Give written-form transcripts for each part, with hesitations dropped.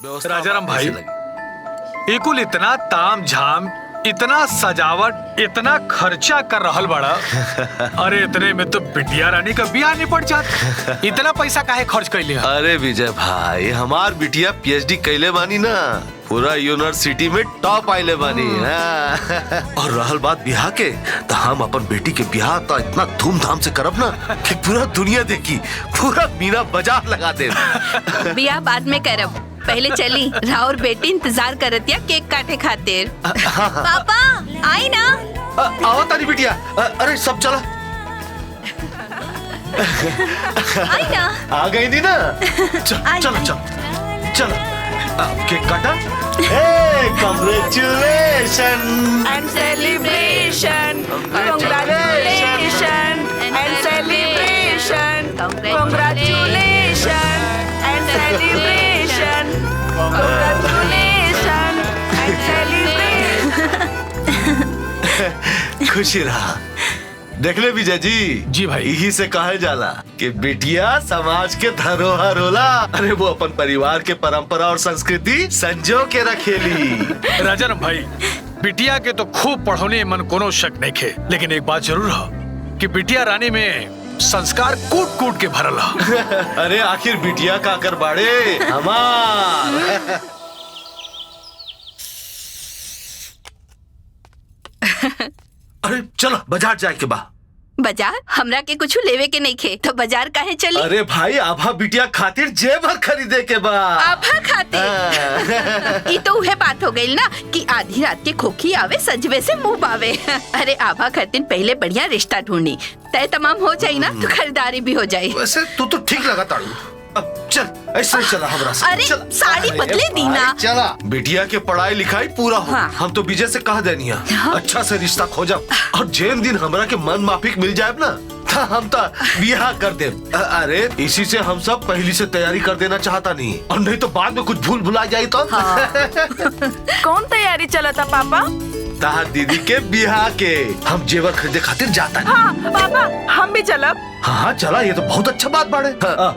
राजाराम भाई, एकुल इतना ताम झाम, इतना सजावट, इतना खर्चा कर रहल बड़ा। अरे इतने में तो बिटिया रानी का ब्याह नहीं पड़ जात। इतना पैसा काहे खर्च कैले? अरे विजय भाई, हमार बिटिया पीएचडी कैले बानी ना, पूरा यूनिवर्सिटी में टॉप आइले बानी। और रहल बात ब्याह के, तो हम अपन बेटी के ब्याह तो इतना धूमधाम से करब ना कि पूरा दुनिया देखी, पूरा मीना बाजार लगा दे। ब्याह बाद में करब, पहले चली। राउर बेटी इंतजार करत या केक काटे खातिर। पापा आई ना। आओ तारी बिटिया। अरे सब चला। आई ना। आ गई थी ना। चलो चलो चलो। केक काटा। Congratulations and celebration, congratulations and celebration, congratulations and celebration, congratulations and celebration. खुशी रहा। देख ले विजय जी। जी भाई। यही से कहा जाला कि बिटिया समाज के धरोहर होला। अरे वो अपन परिवार के परंपरा और संस्कृति संजो के रखेली। राजाराम भाई, बिटिया के तो खूब पढ़ोने मन कोनो शक नहीं खे, लेकिन एक बात जरूर है कि बिटिया रानी में संस्कार कूट कूट के भरल है। अरे आखिर बिटिया का कर बाड़े हमार। अरे चलो बाजार जाए के बा। बाजार? हमरा के कुछ लेवे के नहीं खे, तो बाजार काहे चली? अरे भाई, आभा बिटिया खातिर जेवर खरीदे के बा। आभा खातिर? ये तो उहे बात हो गई ना कि आधी रात के खोखी आवे, सजवे से मुंह पावे। अरे आभा खातिर पहले बढ़िया रिश्ता ढूंढी, तय तमाम हो जाये ना तो खरीदारी भी हो जाये। वैसे तू तो ठीक लगा ताड़ू। अब चल ऐसे चला हमरा से। अरे साड़ी बदले दी ना। चला। बिटिया के पढ़ाई लिखाई पूरा हो। हाँ। हम तो विजय से कह देनी है। हाँ। अच्छा से रिश्ता खोजा, और जेन दिन हमरा के मन माफिक मिल जाए ना, था हम तो ब्याह कर दे। अरे इसी से हम सब पहली से तैयारी कर देना चाहता नहीं, और नहीं तो बाद में कुछ भूल भुला जाए तो। हाँ। कौन तैयारी चला था पापा? तार दीदी के ब्याह के हम जेवर खरीदे खातिर जाता है। हाँ पापा, हम भी चलब। हाँ चला, ये तो बहुत अच्छा बात बाड़े।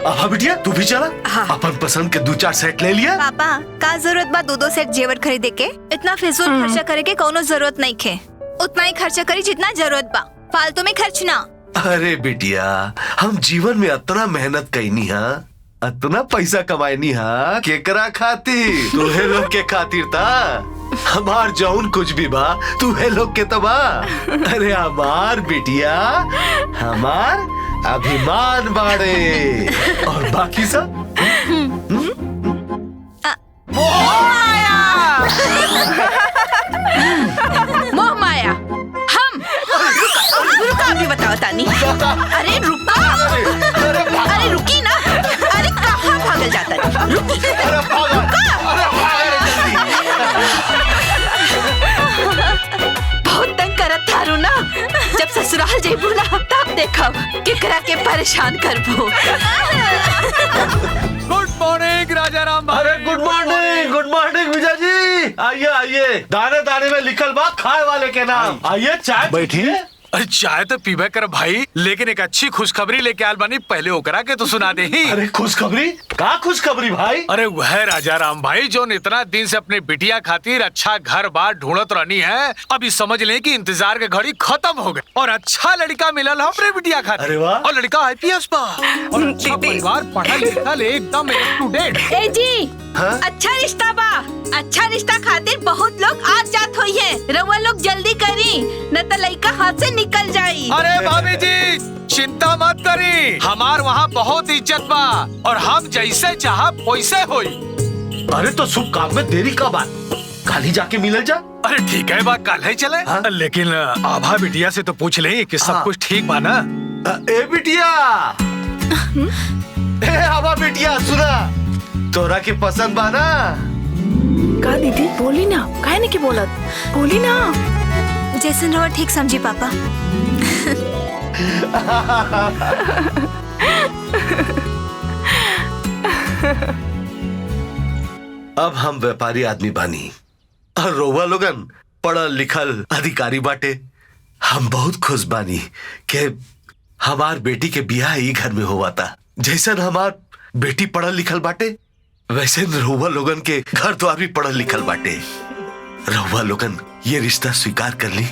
हाँ बिटिया तू भी चला। हाँ। अपन पसंद के 2-4 सेट ले लिया। पापा का जरूरत बा 2-2 सेट जेवर खरीदे के? इतना फिजूल खर्चा करे के कोनो जरूरत नहीं खे। उतना ही खर्चा करी जितना जरूरत बा, फालतू में खर्च ना। अरे बिटिया, हम जीवन में इतना मेहनत कैनी हा, इतना पैसा कमाईनी हा, केकरा खातिर? तुहे लोग के खातिर था। हमार जौन कुछ भी बा तुहे लोग के तबा। अरे हमार बिटिया हमार अभिमान बाड़े, और बाकी सब मोह माया। हम रुका, अभी बताओ तानी। अरे रुका, अरे रुकी ना। अरे कहाँ भागल जाता है? रुकी, बहुत तंग करत थारू ना। जब ससुराल जेबू ना तब देखब केकरा के परेशान करबो। गुड मॉर्निंग राजाराम भाई। अरे गुड मॉर्निंग विजय जी। आइए आइए, दाने दाने में लिखल बा खाए वाले के नाम। आइए चाय बैठिए। अरे चाय तो पीबे कर भाई, लेकिन एक अच्छी खुशखबरी लेके आल बानी, पहले ओकरा के तो सुना दे ही। अरे खुशखबरी? का खुशखबरी भाई? अरे वह राजाराम भाई जो इतना दिन से अपने बिटिया खातिर अच्छा घर बार ढूंढत रहनी है, अभी समझ लें कि इंतजार के घड़ी खत्म हो गए और अच्छा लड़का मिलल है अपने बिटिया खातिर। अरे वाह। और लड़का आईपीएस पा और अच्छा परिवार, पढ़ा लिखा एकदम अप टू डेट। ए जी, हाँ? अच्छा रिश्ता बा। अच्छा रिश्ता खातिर बहुत लोग आज जात हुई है। रउआ लोग जल्दी करी, न तो लड़का हाथ से निकल जाई। अरे भाभी जी चिंता मत करी, हमार वहाँ बहुत इज्जत बा और हम जैसे चाह वैसे होई। अरे तो शुभ काम में देरी का बात, कल ही जाके मिलल जा। अरे ठीक है बा, कल ही चले। हाँ? लेकिन आभा बिटिया से तो पूछ ले कि सब हाँ। कुछ ठीक बा ना। ए बिटिया, ए आवा बिटिया, सुना तोरा के पसंद बा ना? का दीदी बोली ना, काहे नहीं की बोलत? बोली ना। जैसन रहो ठीक समझी पापा। अब हम व्यापारी आदमी बानी और रोवा लोगन पढ़ल लिखल अधिकारी बाटे। हम बहुत खुश बानी कि हमार बेटी के बियाह ही घर में हुआ था। जैसन हमार बेटी पढ़ल लिखल बाटे वैसे रहुआ लोगन के घर द्वार भी पढ़ल लिखल बाटे। रहुआ लोगन ये रिश्ता स्वीकार कर ली,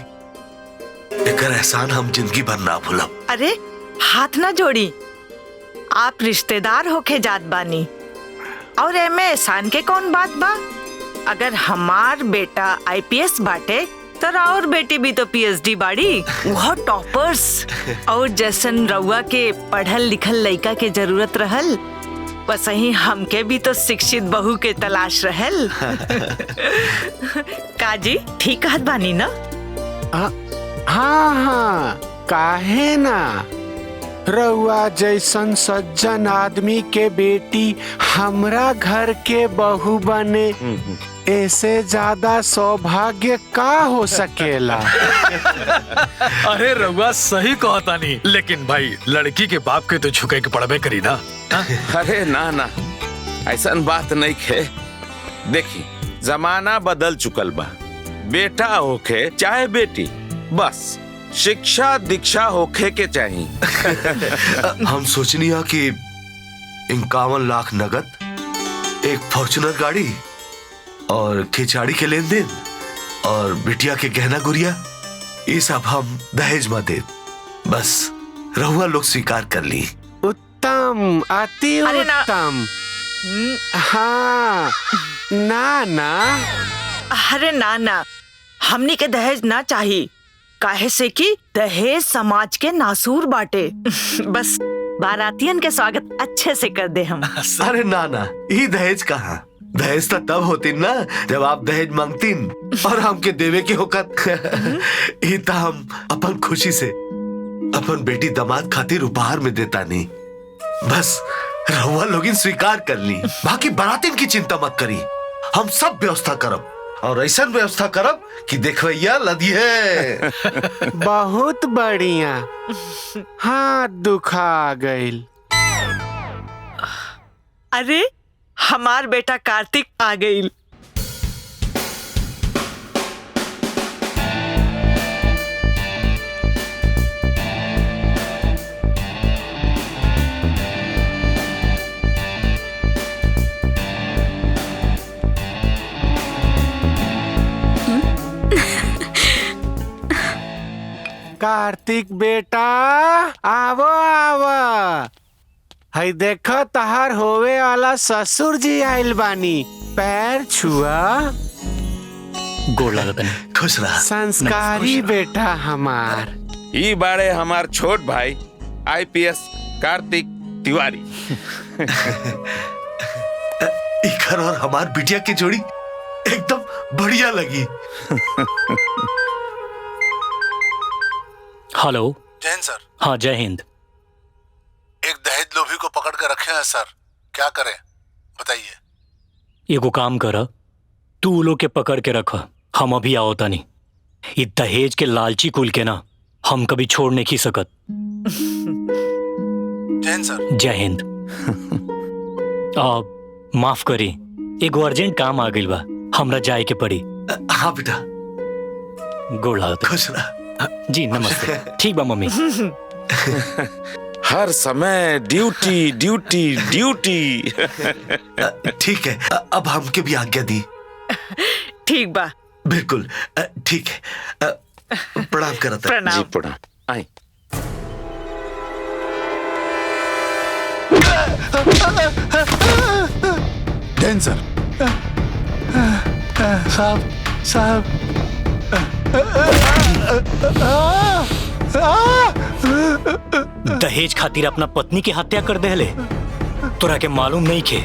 एकर एहसान हम जिंदगी भर ना भूलब। अरे हाथ ना जोड़ी, आप रिश्तेदार होके जात बानी और एमे एहसान के कौन बात बा। अगर हमार बेटा आईपीएस बाटे तो और बेटी भी तो पीएचडी बाड़ी, वो टॉपर्स। और जैसन रउआ के पढ़ल लिखल लड़का के जरूरत रहल, वैसे हमके भी तो शिक्षित बहू के तलाश रहल। काजी ठीक कहत बानी ना? हाँ, काहे ना। रउआ जैसन सज्जन आदमी के बेटी हमरा घर के बहू बने, ऐसे ज्यादा सौभाग्य का हो सकेला। अरे रउआ सही कहता नहीं, लेकिन भाई लड़की के बाप के तो झुके के पड़बे करी ना। अरे ना ना, ऐसा बात नहीं खे। देखी जमाना बदल चुकल बा, बेटा होके चाहे बेटी, बस शिक्षा दीक्षा होके के चाहिए। हम सोचनी है कि 51 लाख नगद, एक फॉर्च्यूनर गाड़ी और खिचड़ी के लेन देन और बिटिया के गहना गुड़िया, ये सब हम दहेज में दे। बस रहुआ लोग स्वीकार कर ली। उत्तम, अति अरे ना। उत्तम। हाँ, ना ना। अरे ना ना, हमनी के दहेज ना चाहिए, काहे से कि दहेज समाज के नासूर बाटे। बस बारातियन के स्वागत अच्छे से कर दे हम। अरे ना ना, ये दहेज कहाँ? दहेज तो तब होती ना जब आप दहेज मांगतीन और हमके देवे की होकत। ये तो हम अपन खुशी से अपन बेटी दामाद खातिर उपहार में देता नहीं। बस रहुआ लोगिन स्वीकार कर ली, बाकी बारातिन की चिंता मत करी, हम सब व्यवस्था करब और ऐसा व्यवस्था करब कि देखवैया लदी है। बहुत बढ़िया। हाथ दुखा गइल। अरे हमार बेटा कार्तिक आ गई। कार्तिक बेटा, आवो आवो। हई देखो तहार होवे वाला ससुर जी आइल बानी, पैर छुआ। गोड़ लागत नहीं। खुश रहा। संस्कारी बेटा हमार। ई बारे हमार छोट भाई आईपीएस कार्तिक तिवारी। इकर और हमार बिटिया की जोड़ी एकदम बढ़िया लगी। हेलो। जय हिंद सर। हाँ जय हिंद। एक दहेज लोभी को पकड़ कर रखे हैं सर, क्या करें बताइए। एगो काम कर, तू लोग के पकड़ के रख, हम अभी आओ तनी। इ दहेज के लालची कुल के ना हम कभी छोड़ नहीं सकत। जय हिंद सर। जय हिंद। माफ करी, एगो अर्जेंट काम आ गइल बा, हमरा जाए के पड़ी। हाँ बेटा। गोड़ लागत। खुश रहा। जी नमस्ते। ठीक बा मम्मी। हर समय ड्यूटी ड्यूटी ड्यूटी। ठीक है, अब हमके भी आज्ञा दी। ठीक बा। बिल्कुल ठीक है। प्रणाम करता। प्रणाम। जी प्रणाम। आई जय हिंद सर। साहब दहेज खातिर अपना पत्नी की हत्या कर देहले। तोरा के मालूम नहीं खे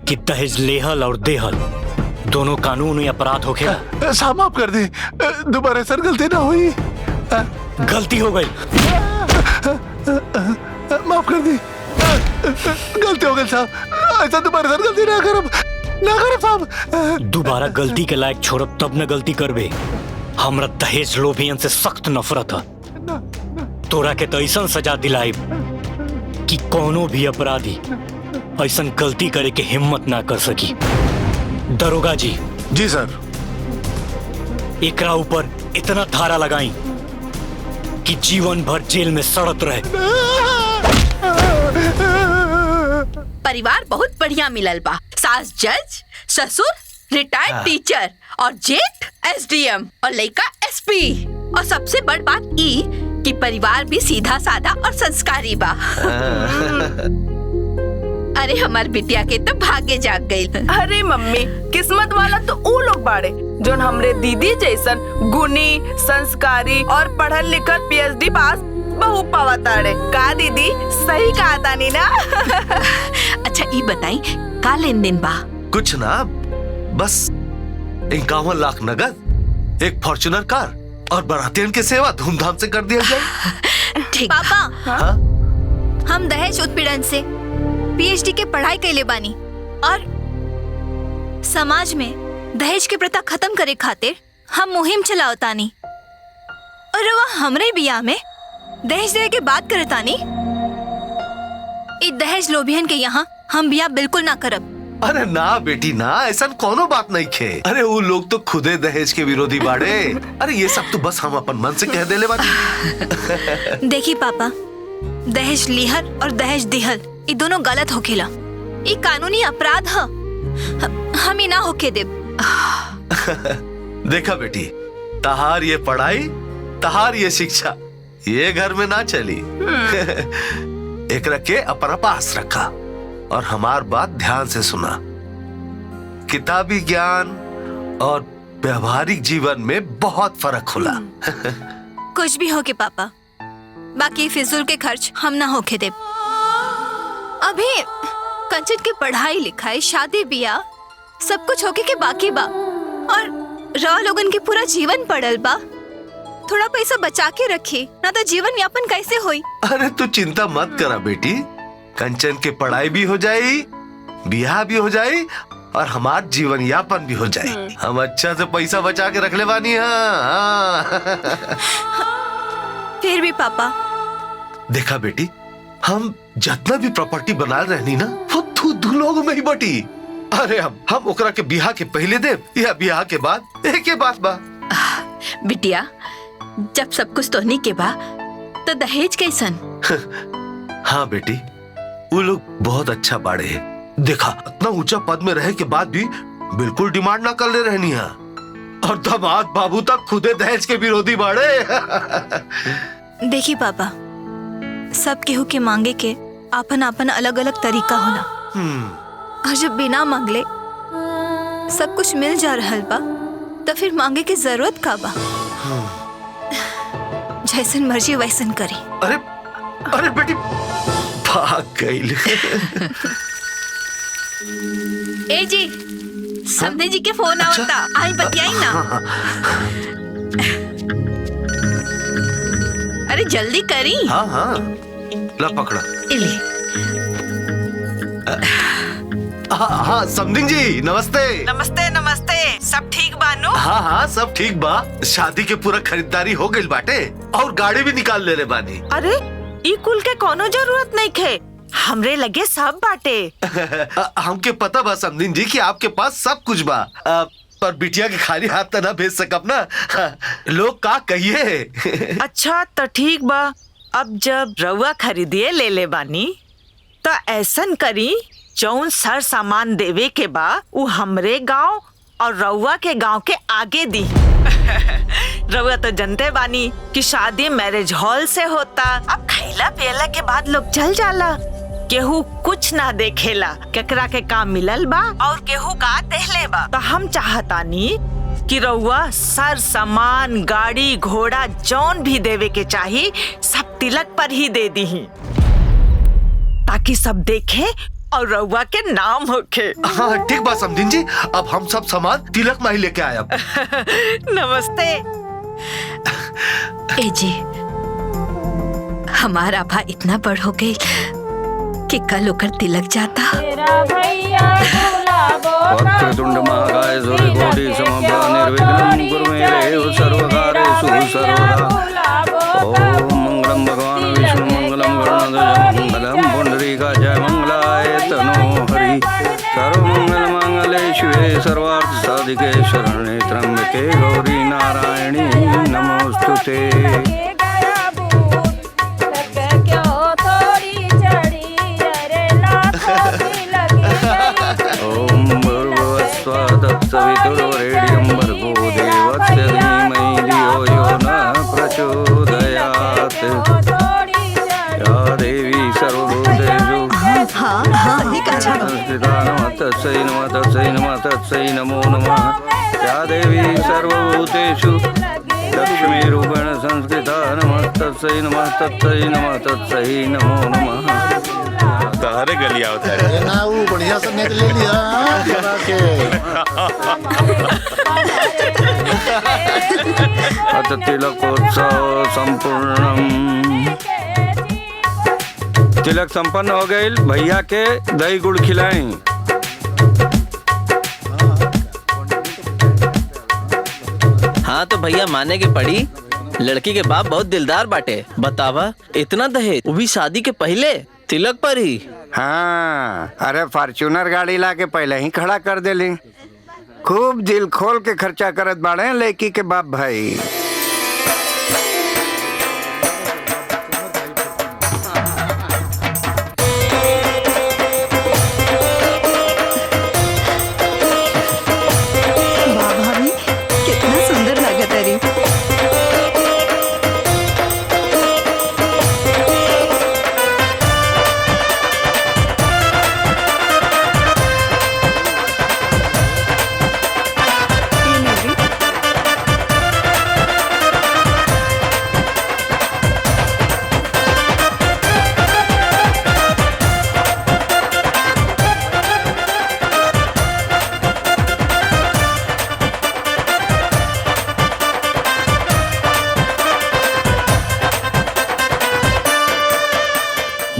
कि दहेज लेहल और देहल दोनों कानूनी अपराध होखेला। साहब माफ कर दी, दोबारा सर गलती ना हुई। गलती हो गई। माफ कर दी, गलती हो गई साहब, ऐसा दोबारा सर गलती ना करब साहब। दोबारा गलती के लायक छोड़ब तब न गलती करबे। हमरा दहेज लोभियन से सख्त नफरत है। तोरा के तो ऐसा सजा दिलाई कि कोनो भी अपराधी ऐसा गलती करे के हिम्मत ना कर सकी। दरोगा जी। जी सर। एकरा ऊपर इतना धारा लगाई कि जीवन भर जेल में सड़त रहे। परिवार बहुत बढ़िया मिलल बा। सास जज, ससुर रिटायर्ड टीचर और जेठ एसडीएम और लड़का एसपी। और सबसे बड़ बात ई कि परिवार भी सीधा साधा और संस्कारी बा। अरे हमार बिटिया के तो भाग्य जाग गई। अरे मम्मी, किस्मत वाला तो ऊ लोग बाड़े जोन हमरे दीदी जैसन गुणी, संस्कारी और पढ़ल लिखल पीएचडी पास बहू पावताड़े। का दीदी सही कहा तानी ना? अच्छा ई बताई का लेन देन बा? कुछ ना, बस 51 लाख नगद, एक फॉर्च्यूनर कार और बारातियन की सेवा धूमधाम से कर दिया जाए। ठीक। पापा, हाँ? हम दहेज उत्पीड़न से पीएचडी के पढ़ाई कैले बानी और समाज में दहेज की प्रथा खत्म करे खातिर हम मुहिम चलावतानी। और वह हमरे बियाह में दहेज देवे के बात करतानी। इ दहेज लोभियन के यहाँ हम बियाह बिल्कुल ना करब। अरे ना बेटी ना, ऐसा कोनो बात नहीं खे। अरे वो लोग तो खुदे दहेज के विरोधी बाड़े। अरे ये सब तो बस हम अपन मन से कह देले बानी। देखी पापा, दहेज लिहर और दहेज दिहल ये दोनों गलत होखेला। ये कानूनी अपराध है। हम ही ना होके देब। देखा बेटी, तहार ये पढ़ाई, तहार ये शिक्षा ये घर में ना चली। एक रखे अपना पास रखा और हमार बात ध्यान से सुना। किताबी ज्ञान और व्यवहारिक जीवन में बहुत फर्क होला। कुछ भी हो के पापा, बाकी फिजूल के खर्च हम ना होके देब। अभी कंचन की पढ़ाई लिखाई, शादी ब्याह सब कुछ होके के बाकी बा और रवा लोगन के पूरा जीवन पड़ल बा। थोड़ा पैसा बचा के रखी, ना तो जीवन यापन कैसे होई? अरे तू चिंता मत करा बेटी, कंचन के पढ़ाई भी हो जाई, ब्याह भी हो जाई और हमार जीवन यापन भी हो जाए। हम अच्छा से पैसा बचा के रख ले बानी। हाँ। फिर भी पापा, देखा बेटी, हम जितना भी प्रॉपर्टी बना रहनी ना वो दू लोगों में ही बटी। अरे हम ओकरा के ब्याह के पहले दे या ब्याह के बाद एक के बात बा। बिटिया, जब सब कुछ तोहनी के बा तो दहेज कैसन? हाँ बेटी, वो लोग बहुत अच्छा बाड़े हैं। देखा, इतना ऊंचा पद में रहे के बाद भी बिल्कुल डिमांड ना कर ले रहनी है। और दामाद बाबू तक खुदे दहेज के विरोधी बाड़े। देखी पापा, सब केहू के मांगे के आपन आपन अलग अलग तरीका होला। और जब बिना मांगले सब कुछ मिल जा रहल बा तो फिर मांगे की जरूरत का बा? जैसन मर्जी वैसन करी। अरे अरे बेटी, भाग गई। ए जी, समधे जी के फोन आवता। आई बतियाई ना। अरे जल्दी करी। हाँ हाँ, ला पकड़ा। हाँ समधिंग जी, नमस्ते। नमस्ते नमस्ते, सब ठीक बानो? हाँ हाँ, सब ठीक बा। शादी के पूरा खरीदारी हो गई बाटे और गाड़ी भी निकाल ले रे बानी। अरे ई कुल के कोनो जरूरत नहीं खे, हमरे लगे सब बाटे। हमके पता बा समधिंग जी कि आपके पास सब कुछ बा, पर बिटिया के खाली हाथ तो ना भेज सकब ना। लोग का कहिए। अच्छा तो ठीक बा, अब जब रउआ खरीदिए ले ले बानी तो ऐसन करी, जौन सर सामान देवे के बा वो हमरे गांव और रउआ के गांव के आगे दी। रउआ तो जनते बानी कि शादी मैरिज हॉल से होता। अब खैला पियला के बाद लोग चल जाला, केहू कुछ ना देखेला केकरा के काम मिलल बा और केहू का देहले बा। तो हम चाहतानी कि रउआ सर सामान, गाड़ी घोड़ा जौन भी देवे के चाही सब तिलक पर ही दे दी, ताकि सब देखे और रउआ के नाम होखे। हाँ ठीक बा समधिन जी, अब हम सब सामान तिलक में ही लेके आए। नमस्ते। ए जी, हमारा भा इतना बड़ हो गई कि कल होकर तिलक जाता। वक्रतुंड महाकाय सूर्यकोटि समप्रभ निर्विघ्नं कुरु मे देव सर्वकार्येषु सर्वदा। ओम मंगलम भगवान विष्णु मंगलम गरुड़ध्वज मंगलम पुंडरीकाय मंगलाय तनो हरि। सर्वमंगल मांगल्ये शिवे सर्वार्थ साधिके शरण्ये त्र्यंबके गौरी नारायणी नमोस्तुते। क्यों थोड़ी चढ़ी अरे लाखों तत्सवितुर्वरेण्यं भर्गो देवस्य धीमहि धियो यो नः प्रचोदयात्। या देवी सर्वभूतेषु संस्थिता नमः तस्यै नमः तस्यै नमः तस्यै नमो नमः। या देवी सर्वभूतेषु लक्ष्मीरूपेण संस्कृता नमः तस्यै नमः तस्यै नमः तस्यै नमो नमः। तारे गलिया होता है ना वो बढ़िया से नेक ले लिया करा के। अथ तिलकोत्सव संपूर्णम। तिलक संपन्न हो गई। भैया के दही गुड़ खिलाएं। हाँ तो भैया माने की पड़ी। लड़की के बाप बहुत दिलदार बाटे। बतावा इतना दहेज, वो भी शादी के पहले तिलक पर ही। हाँ, अरे फॉर्च्यूनर गाड़ी ला के पहले ही खड़ा कर देली। खूब दिल खोल के खर्चा करत बाड़े लड़की के बाप भाई।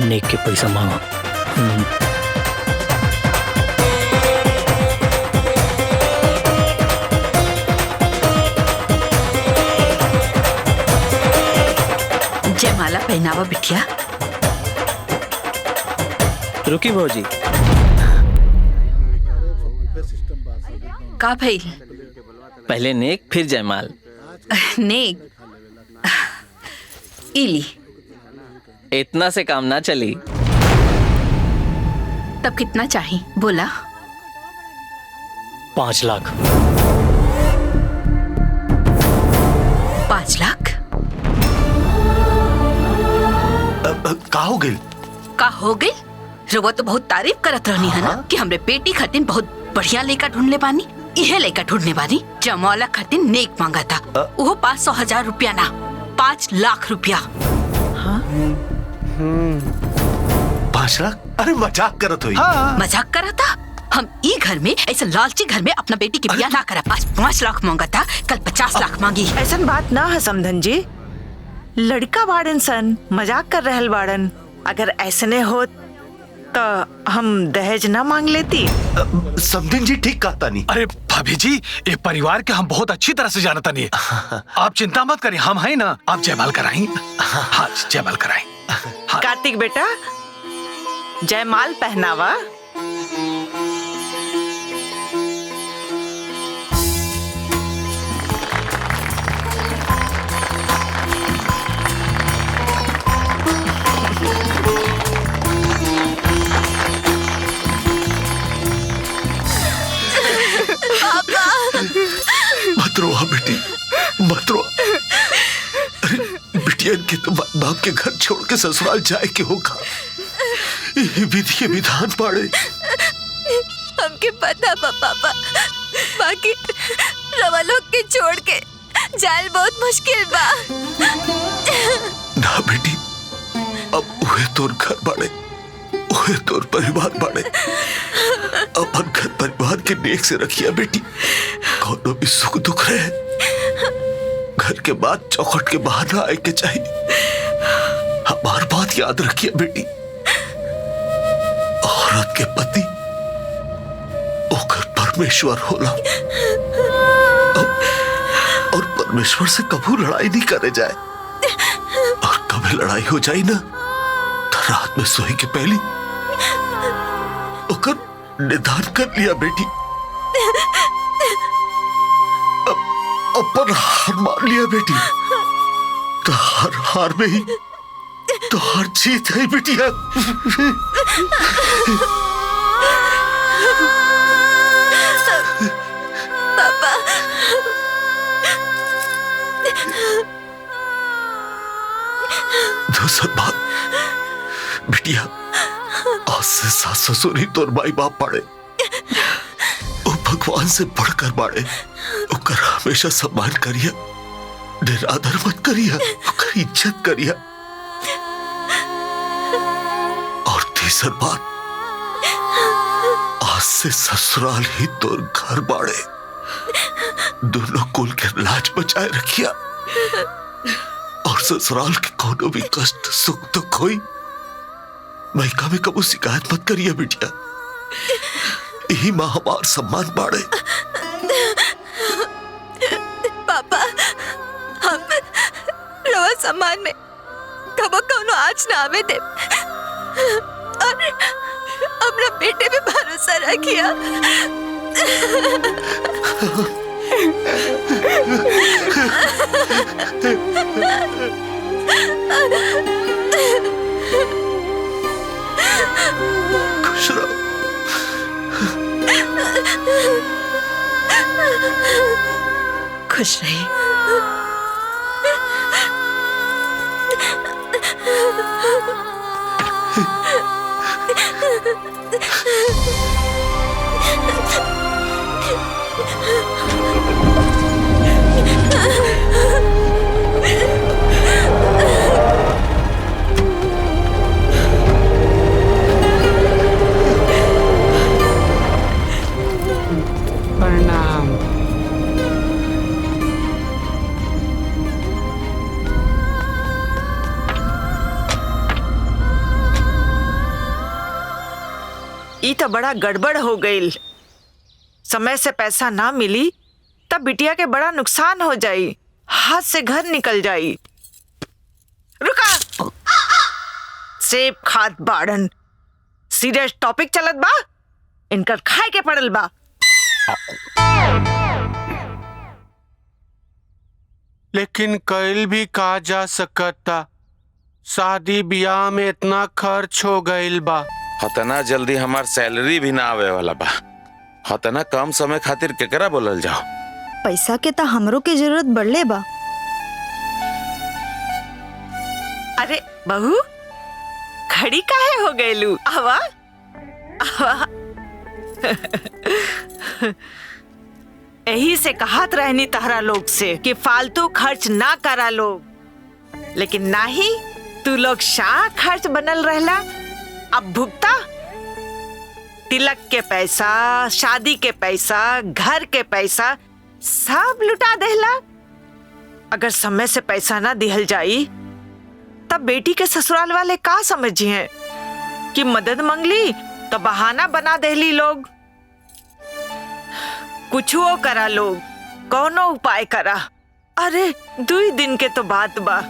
नेक के पैसा मांगो। जयमाला पहनावा बिटिया। रुकी भौजी। का भइल? पहले नेक फिर जयमाल। नेक इली। इतना से काम ना चली। तब कितना चाहिए बोला? 5 लाख। 5 लाख? का हो गई? का हो गई? रउआ तो बहुत तारीफ करत रहनी है ना कि हमरे बेटी खातिर बहुत बढ़िया लड़का ढूंढले बानी। इहे लड़का ढूंढने बानी। जयमाला खातिर नेक मांगा था। वो 500,000 रुपया ना, 5 लाख रुपया। 5 लाख? अरे मजाक करत हुई। मजाक करा था? हम ई घर में ऐसा लालची घर में अपना बेटी की ब्याह ना करा। 5 लाख मांगा था, कल 50 लाख मांगी। ऐसा बात ना है समधन जी। लड़का बाड़न सन मजाक कर रहल बाड़न। अगर ऐसने हो तो हम दहेज ना मांग लेती। समधन जी ठीक कहता नहीं। अरे भाभी जी, ये परिवार के हम बहुत अच्छी तरह से जानता नहीं। आप चिंता मत करिए, हम हैं ना। आप जयमाल कराएं। हाँ जयमाल कराएं। हाँ। कार्तिक बेटा जयमाल पहनावा। मत रो बेटी, मत रो। अरे बिटिया के तो बाप के घर छोड़ के ससुराल जाए के होगा। ये विधि के विधान पाड़े। हमके पता पापा, बाकी रवा लोग के छोड़ के जाल बहुत मुश्किल बा। ना बेटी, अब उहे तोर घर बाड़े, उहे तोर परिवार बाड़े। अपन घर परिवार के नेक से रखिया बेटी। कोनो भी सुख दुख रहे, घर के बाद चौखट के बाहर ना आए के चाहिए। हमार बात याद रखिए बेटी। औरत के पति ओकर परमेश्वर होला। और परमेश्वर से कभी लड़ाई नहीं करे जाए। और कभी लड़ाई हो जाए ना तो रात में सोई के पहली ओकर निदान कर लिया बेटी। अपन हार मान लिया बेटी। तो हर हार में ही तो हर जीत है बेटिया। तीसर बात, बिटिया आज से सास ससुर ही तोर माई बाप पड़े, वो भगवान से बढ़कर बाड़े, ओकर हमेशा सम्मान करिया, निरादर मत करिया, ओकर इज्जत करिया। और तीसर बात, आज से ससुराल ही तोर घर बाड़े, दोनों कुल के लाज बचाए रखिया, और ससुराल के कोनो भी कष्ट सुख दुख होई मायका में कबू शिकायत मत करिए बिटिया, यही माँ हमार सम्मान बाड़े। पापा, हम रवा सम्मान में कबो कोनो आज ना आवे दे, और अपना बेटे पे भरोसा रखिया। खुश रहो। खुश रही। प्रणाम। ई तो बड़ा गड़बड़ हो गई। समय से पैसा ना मिली तब बिटिया के बड़ा नुकसान हो जाई, हाथ से घर निकल जाई। रुका, सेब खाद बाड़न, सीरियस टॉपिक चलत बा, इनकर खाए के पड़ल बा। लेकिन कैल भी कहा जा सकता, शादी ब्याह में इतना खर्च हो गईल बा। हतना जल्दी हमार सैलरी भी ना आवे वाला बा, हतना कम समय खातिर केकरा बोलल जाओ। पैसा के तो हमरो के जरूरत बढ़ले बा। अरे बहू, खड़ी काहे हो गईलू? आवा आवा। यही से कहत रहनी तहरा लोग से कि फालतू खर्च ना करा लोग, लेकिन नाही, तू लोग शाह खर्च बनल रहला। अब भुगता, तिलक के पैसा, शादी के पैसा, घर के पैसा सब लुटा देला। अगर समय से पैसा ना दिहल जाई तब बेटी के ससुराल वाले का समझिए कि मदद मांगली तो बहाना बना देली लोग। कुछो करा लोग, कौनो उपाय करा। अरे 2 दिन के तो बात बा,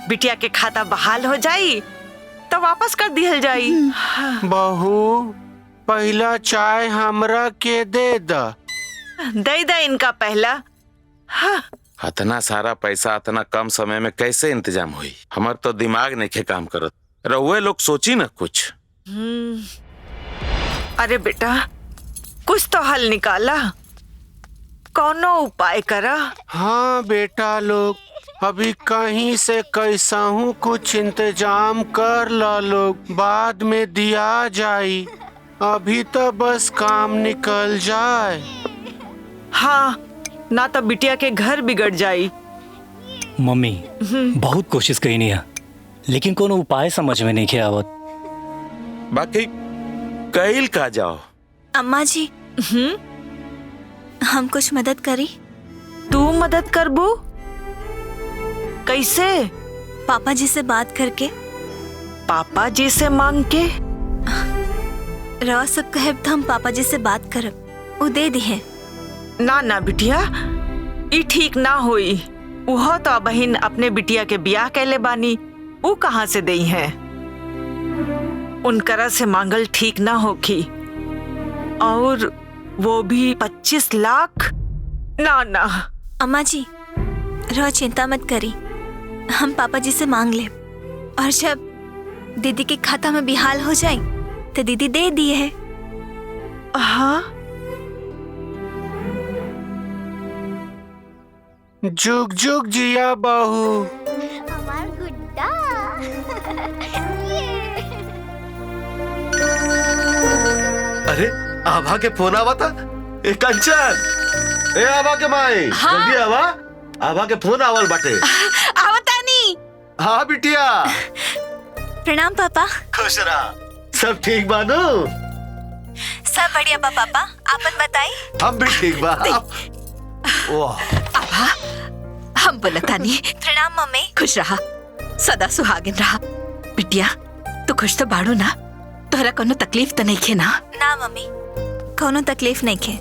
बिटिया के खाता बहाल हो जाई तो वापस कर दिहल जाई। बहू, पहला चाय हमरा के दे दे इनका पहला। हाँ। इतना सारा पैसा इतना कम समय में कैसे इंतजाम हुई? हमार तो दिमाग नहीं काम करत। रहुए लोग सोची ना कुछ। अरे बेटा, कुछ तो हल निकाला, कौनो उपाय करा। हाँ बेटा लोग, अभी कहीं से कैसा हूँ कुछ इंतजाम कर ला लोग, बाद में दिया जाई, अभी तो बस काम निकल जाए। हाँ, ना तो बिटिया के घर बिगड़ जाई। मम्मी बहुत कोशिश करी नहीं है, लेकिन कोनो उपाय समझ में नहीं के आवत। बाकी कैल का जाओ। अम्मा जी, हम कुछ मदद करी? तू मदद करबू? कैसे? पापा जी से बात करके। पापा जी से मांग के? रवा सब कहे तो हम पापा जी से बात करब, वो दे दी है। ना ना बिटिया, ई ठीक ना होई। वो तो बहन अपने बिटिया के ब्याह कैले बानी, वो कहाँ से देई है? उनकरा से मांगल ठीक ना होखी, और वो भी 25 लाख। ना ना अम्मा जी, रवा चिंता मत करी, हम पापा जी से मांग ले, और जब दीदी के खाता में बिहाल हो जाए तो दीदी दे दिए है। हाँ, जुग जुग जिया बहू। हमार गुड्डा। अरे आभा के फोन आवा था। ए कंचन, ए आभा के माई, जल्दी आवा। आभा के फोन आवल बाटे। आवतानी। हाँ बिटिया। प्रणाम पापा। खुश रहा। सब ठीक बानो? सब बढ़िया बा पापा, आपन बताई। हम भी ठीक बा। वाह। आभा, हम बोलतानी। प्रणाम मम्मी। खुश रहा, सदा सुहागिन रहा। बिटिया, तू खुश तो बाड़ू ना? तोहरा कोनो तकलीफ तो नहीं खे ना? ना मम्मी, कोनो तकलीफ नहीं खे।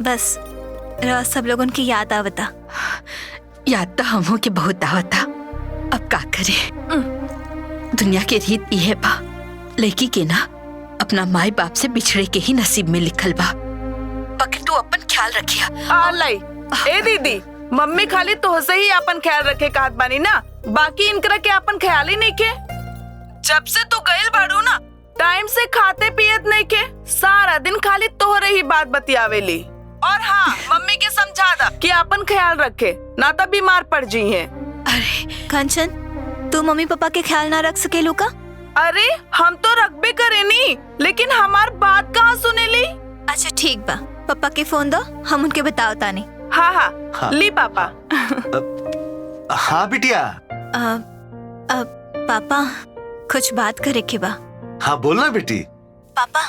बस रह सब लोगन की याद आवता। याद तो हमों के बहुत आवता। अब का करे? दुनिया के रीत इहे बा, लड़की के ना अपना माई बाप से बिछड़े के ही नसीब में लिखल बा। बाकी तू अपन ख्याल रखिया। आलाई, ए दीदी, मम्मी खाली तोहसे ही अपन ख्याल रखे कहत बानी ना, बाकी इनकरा के अपन ख्याल ही नहीं के। जब से तू गइल बाड़ू ना, टाइम से खाते पियत नहीं के, सारा दिन खाली तोहरे ही बात बतियावेली। और हाँ, मम्मी के समझा दा कि अपन ख्याल रखे, ना तो बीमार पड़ जी है। अरे कंचन, तू मम्मी पापा के ख्याल ना रख सके लुका? अरे हम तो रखबे करे नी, लेकिन हमार बात कहाँ सुनेली? अच्छा ठीक बा, पापा के फोन दो, हम उनके बताओ तानी। हाँ हाँ, ली पापा। हाँ बिटिया। पापा कुछ बात करे के बा। हाँ बोलना बेटी। पापा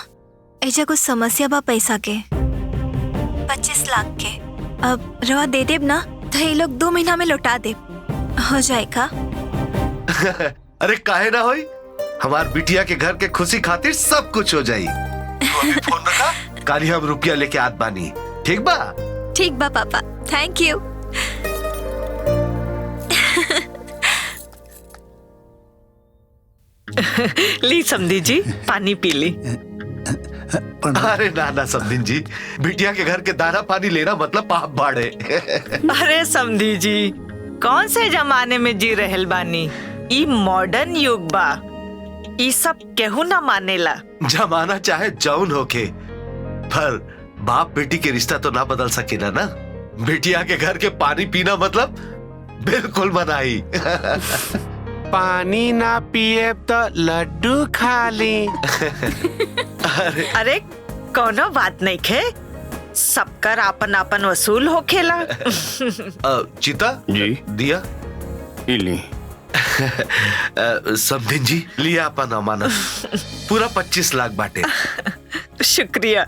ऐसा कुछ समस्या बा पैसा के, 25 लाख के। अब रवा दे देब ना तो ये लोग 2 महीना में लौटा देब, हो जाएगा? अरे काहे ना होई, हमार बिटिया के घर के खुशी खातिर सब कुछ हो जाई। फोन रखा, काली हम रुपया लेके आत बानी। ठीक बा? ठीक बा पापा, थैंक यू। ली समधी जी, पानी पी ली। अरे ना ना समधिन जी, बिटिया के घर के दाना पानी लेना मतलब पाप बाड़े। अरे समधी जी, कौन से जमाने में जी रहल बानी? ई मॉडर्न युग बा, ई सब केहू ना मानेला। जमाना चाहे जौन होके, पर बाप बेटी के रिश्ता तो ना बदल सकेला ना। बिटिया के घर के पानी पीना मतलब बिल्कुल मनाही। पानी ना पिए तो लड्डू खा ली। अरे कोनो बात नहीं खे, सबकर आपन आपन वसूल होखेला। चिता जी दिया इली। समधिन जी लिया अपन अमानत, पूरा 25 लाख बाटे। शुक्रिया।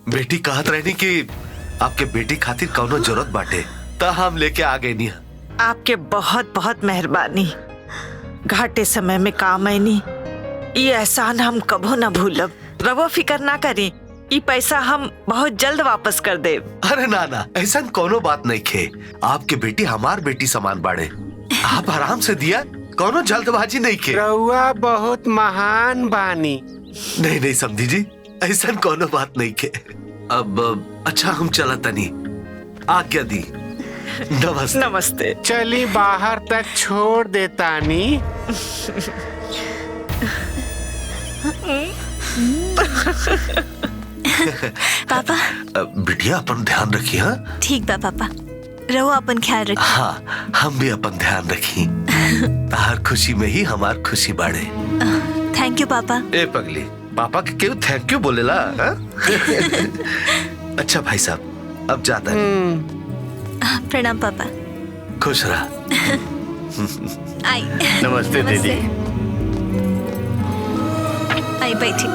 बेटी कहत रहनी कि आपके बेटी खातिर कौनो जरूरत बाटे, ता हम लेके आ गए नी। आपके बहुत बहुत मेहरबानी, घाटे समय में काम आईनी, ये एहसान हम कबो न भूलब। रवो फिकर ना करी, ये पैसा हम बहुत जल्द वापस कर दे। अरे ना ना, ऐसा कोनो बात नहीं खे। आपके बेटी हमार बेटी समान बाड़े, आप आराम से दिया, कोनो जल्दबाजी नहीं खे। रउआ बहुत महान बानी। नहीं नहीं समझी जी, ऐसा कोनो बात नहीं खे। अब अच्छा हम चला तनी, आज्ञा दी। नमस्ते। नमस्ते। चली बाहर तक छोड़ देता नी। पापा बिटिया अपन ध्यान रखी। हाँ ठीक बा पापा, रहो अपन ख्याल रखी। हाँ हम भी अपन ध्यान रखी। तार खुशी में ही हमार खुशी बाड़े। थैंक यू पापा। ए पगली, पापा के क्यों थैंक यू बोलेला? अच्छा भाई साहब, अब जाता है। प्रणाम पापा। खुश रहा। आई। नमस्ते दीदी। आई बैठी।